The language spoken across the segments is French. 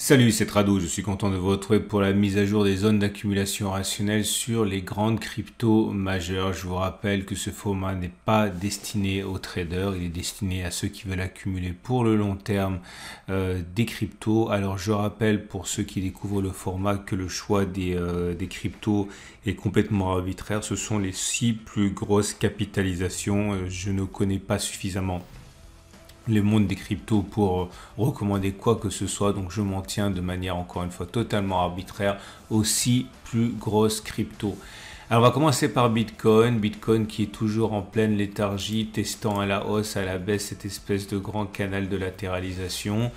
Salut, c'est Trado, je suis content de vous retrouver pour la mise à jour des zones d'accumulation rationnelle sur les grandes cryptos majeures. Je vous rappelle que ce format n'est pas destiné aux traders, il est destiné à ceux qui veulent accumuler pour le long terme des cryptos. Alors je rappelle pour ceux qui découvrent le format que le choix des cryptos est complètement arbitraire. Ce sont les 6 plus grosses capitalisations. Je ne connais pas suffisamment le monde des cryptos pour recommander quoi que ce soit, donc je m'en tiens de manière encore une fois totalement arbitraire aux 6 plus grosses cryptos. Alors on va commencer par Bitcoin qui est toujours en pleine léthargie, testant à la hausse, à la baisse cette espèce de grand canal de latéralisation.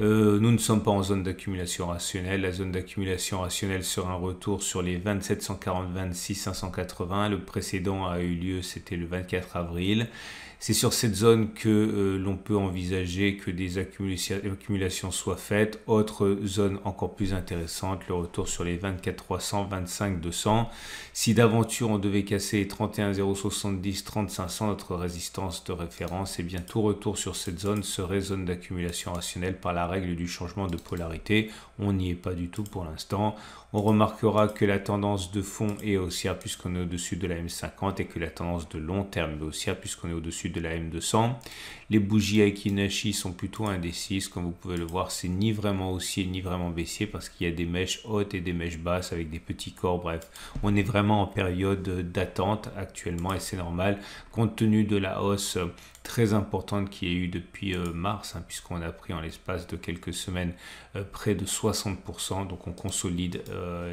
Nous ne sommes pas en zone d'accumulation rationnelle. La zone d'accumulation rationnelle sera un retour sur les 27 140 26 580. Le précédent a eu lieu, c'était le 24 avril. C'est sur cette zone que l'on peut envisager que des accumulations soient faites. Autre zone encore plus intéressante, le retour sur les 24 300, 25 200. Si d'aventure on devait casser 31 070, 30 500, notre résistance de référence, et bien tout retour sur cette zone serait zone d'accumulation rationnelle par la règle du changement de polarité. On n'y est pas du tout pour l'instant. On remarquera que la tendance de fond est haussière puisqu'on est au-dessus de la M50 et que la tendance de long terme est haussière puisqu'on est au-dessus de la M200. Les bougies Aiki sont plutôt indécises. Comme vous pouvez le voir, c'est ni vraiment haussier ni vraiment baissier parce qu'il y a des mèches hautes et des mèches basses avec des petits corps. Bref, on est vraiment en période d'attente actuellement et c'est normal compte tenu de la hausse très importante qui a eu depuis mars, puisqu'on a pris en l'espace de quelques semaines près de 60%, donc on consolide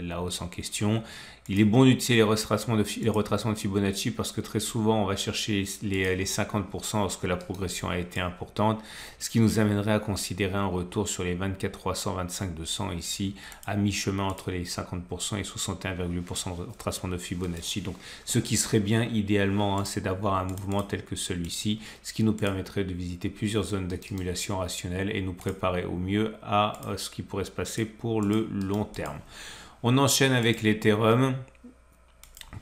la hausse en question. Il est bon d'utiliser les retracements de Fibonacci parce que très souvent on va chercher les 50% lorsque la progression a été importante, ce qui nous amènerait à considérer un retour sur les 24 300, 25 200 ici, à mi-chemin entre les 50% et 61,8% de retracement de Fibonacci. Donc ce qui serait bien idéalement, c'est d'avoir un mouvement tel que celui-ci, ce qui nous permettrait de visiter plusieurs zones d'accumulation rationnelle et nous préparer au mieux à ce qui pourrait se passer pour le long terme. On enchaîne avec l'Ethereum.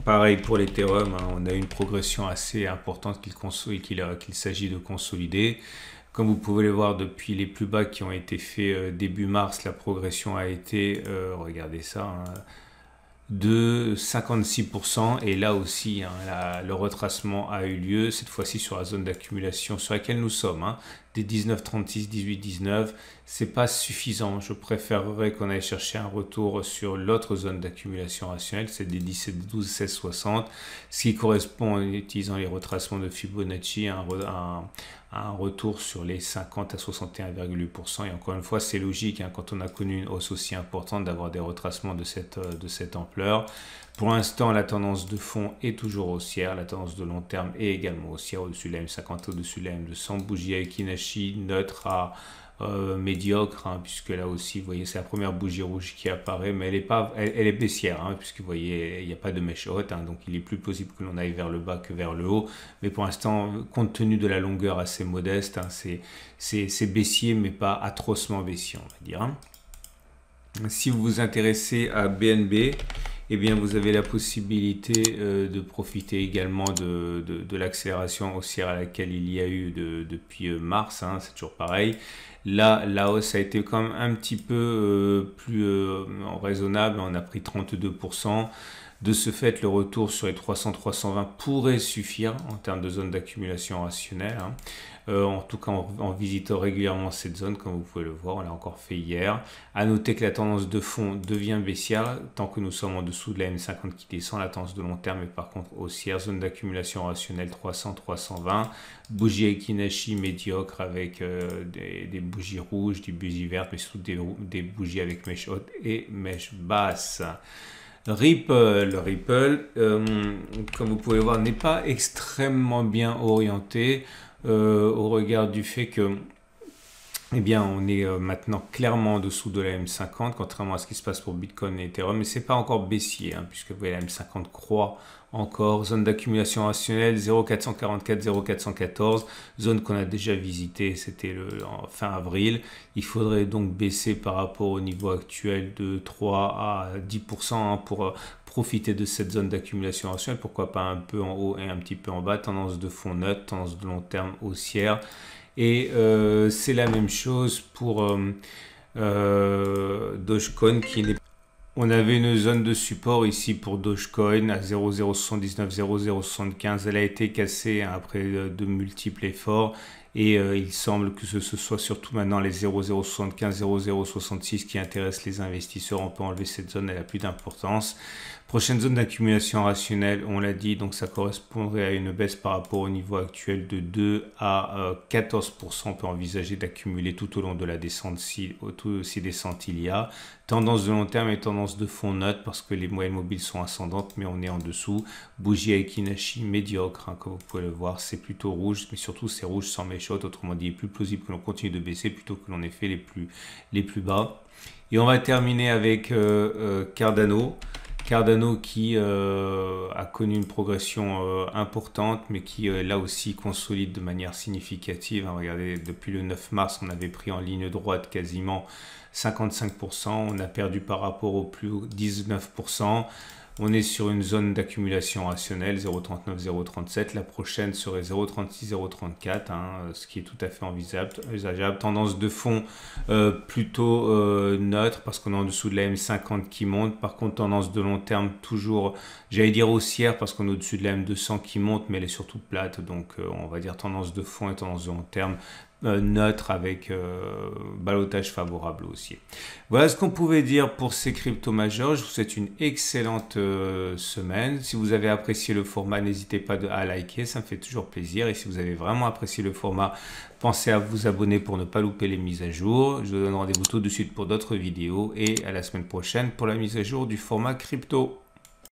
Pareil pour l'Ethereum, on a une progression assez importante qu'il s'agit de consolider. Comme vous pouvez le voir depuis les plus bas qui ont été faits début mars, la progression a été, regardez ça, de 56% et là aussi le retracement a eu lieu cette fois-ci sur la zone d'accumulation sur laquelle nous sommes, des 19,36, 18,19. C'est pas suffisant, je préférerais qu'on aille chercher un retour sur l'autre zone d'accumulation rationnelle, c'est des 17,12, 16,60, ce qui correspond en utilisant les retracements de Fibonacci à un retour sur les 50 à 61,8%. Et encore une fois, c'est logique quand on a connu une hausse aussi importante d'avoir des retracements de cette ampleur. Pour l'instant, la tendance de fond est toujours haussière. La tendance de long terme est également haussière au-dessus de la M50, au-dessus de la M200. Bougie Aiki neutre à médiocre, puisque là aussi, vous voyez, c'est la première bougie rouge qui apparaît, mais elle est baissière, puisque vous voyez, il n'y a pas de mèche haute, donc il est plus possible que l'on aille vers le bas que vers le haut. Mais pour l'instant, compte tenu de la longueur assez modeste, c'est baissier, mais pas atrocement baissier, on va dire. Si vous vous intéressez à BNB, eh bien, vous avez la possibilité de profiter également de l'accélération haussière à laquelle il y a eu depuis mars, c'est toujours pareil. Là, la hausse a été quand même un petit peu plus raisonnable, on a pris 32%. De ce fait, le retour sur les 300-320 pourrait suffire en termes de zone d'accumulation rationnelle. En tout cas, en visitant régulièrement cette zone, comme vous pouvez le voir, on l'a encore fait hier. À noter que la tendance de fond devient baissière tant que nous sommes en dessous de la M50 qui descend. La tendance de long terme est par contre haussière. Zone d'accumulation rationnelle 300-320. Bougie Aiki médiocre avec des bougies rouges, des bougies vertes, mais surtout des bougies avec mèche haute et mèche basse. Ripple, comme vous pouvez voir, n'est pas extrêmement bien orienté au regard du fait que, eh bien, on est maintenant clairement en dessous de la M50, contrairement à ce qui se passe pour Bitcoin et Ethereum, mais c'est pas encore baissier, puisque vous voyez la M50 croît encore. Zone d'accumulation rationnelle 0,444, 0,414, zone qu'on a déjà visitée, c'était fin avril. Il faudrait donc baisser par rapport au niveau actuel de 3 à 10% pour profiter de cette zone d'accumulation rationnelle. Pourquoi pas un peu en haut et un petit peu en bas. Tendance de fond neutre, tendance de long terme haussière. Et c'est la même chose pour Dogecoin qui n'est. On avait une zone de support ici pour Dogecoin à 0,079, 0,075. Elle a été cassée après de multiples efforts et il semble que ce soit surtout maintenant les 0,075, 0,066 qui intéressent les investisseurs. On peut enlever cette zone, elle n'a plus d'importance. Prochaine zone d'accumulation rationnelle, on l'a dit, donc ça correspondrait à une baisse par rapport au niveau actuel de 2 à 14%. On peut envisager d'accumuler tout au long de la descente si descente il y a. Tendance de long terme et tendance de fond neutre parce que les moyennes mobiles sont ascendantes, mais on est en dessous. Bougie Aikinashi médiocre, hein, comme vous pouvez le voir, c'est plutôt rouge, mais surtout c'est rouge sans mèche haute. Autrement dit, il est plus plausible que l'on continue de baisser plutôt que l'on ait fait les plus bas. Et on va terminer avec Cardano. Cardano qui a connu une progression importante, mais qui là aussi consolide de manière significative. Hein, regardez, depuis le 9 mars, on avait pris en ligne droite quasiment 55%. On a perdu par rapport au plus haut 19%. On est sur une zone d'accumulation rationnelle 0,39, 0,37. La prochaine serait 0,36, 0,34, hein, ce qui est tout à fait envisageable. Tendance de fond plutôt neutre parce qu'on est en dessous de la M50 qui monte. Par contre, tendance de long terme toujours, j'allais dire haussière parce qu'on est au-dessus de la M200 qui monte, mais elle est surtout plate. Donc, on va dire tendance de fond et tendance de long terme neutre avec ballottage favorable haussier. Voilà ce qu'on pouvait dire pour ces cryptos majeurs. Je vous souhaite une excellente semaine. Si vous avez apprécié le format, n'hésitez pas à liker, ça me fait toujours plaisir. Et si vous avez vraiment apprécié le format, pensez à vous abonner pour ne pas louper les mises à jour. Je vous donne rendez-vous tout de suite pour d'autres vidéos et à la semaine prochaine pour la mise à jour du format crypto.